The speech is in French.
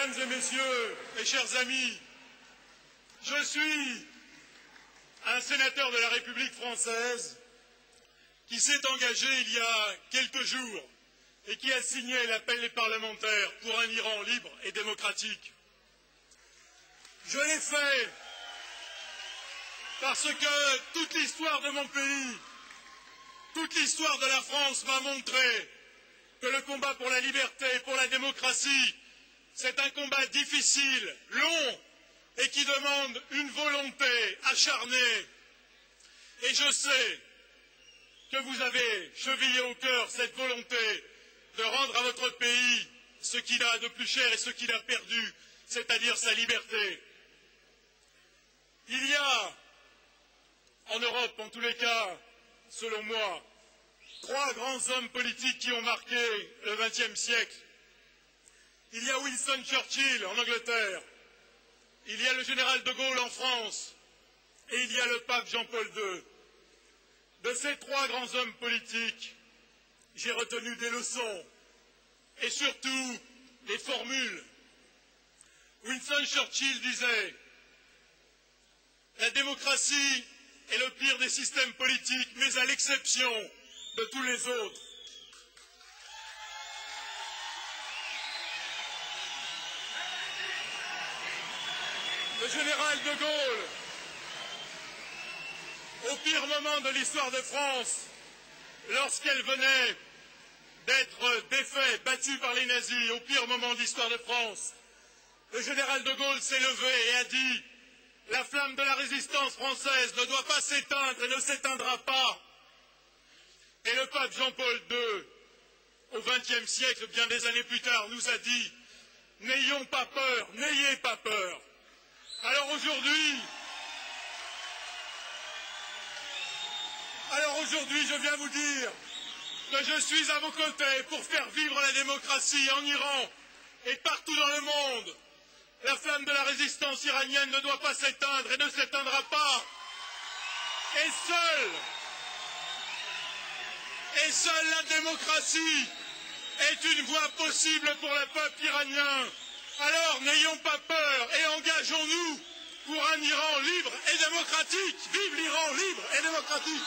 Mesdames et messieurs, mes chers amis, je suis un sénateur de la République française qui s'est engagé il y a quelques jours et qui a signé l'appel des parlementaires pour un Iran libre et démocratique. Je l'ai fait parce que toute l'histoire de mon pays, toute l'histoire de la France m'a montré que le combat pour la liberté et pour la démocratie, c'est un combat difficile, long, et qui demande une volonté acharnée. Et je sais que vous avez chevillé au cœur cette volonté de rendre à votre pays ce qu'il a de plus cher et ce qu'il a perdu, c'est-à-dire sa liberté. Il y a, en Europe en tous les cas, selon moi, trois grands hommes politiques qui ont marqué le XXe siècle. Il y a Winston Churchill en Angleterre, il y a le général de Gaulle en France, et il y a le pape Jean-Paul II. De ces trois grands hommes politiques, j'ai retenu des leçons, et surtout des formules. Winston Churchill disait « La démocratie est le pire des systèmes politiques, mais à l'exception de tous les autres. » Le général de Gaulle, au pire moment de l'histoire de France, lorsqu'elle venait d'être défaite, battue par les nazis, au pire moment de l'histoire de France, le général de Gaulle s'est levé et a dit « La flamme de la résistance française ne doit pas s'éteindre et ne s'éteindra pas. » Et le pape Jean-Paul II, au XXe siècle, bien des années plus tard, nous a dit « N'ayons pas peur, n'ayez pas peur. » Alors aujourd'hui, je viens vous dire que je suis à vos côtés pour faire vivre la démocratie en Iran et partout dans le monde. La flamme de la résistance iranienne ne doit pas s'éteindre et ne s'éteindra pas. Et seule la démocratie est une voie possible pour le peuple iranien. Alors n'ayons pas peur et engageons-nous pour un Iran libre et démocratique. Vive l'Iran libre et démocratique!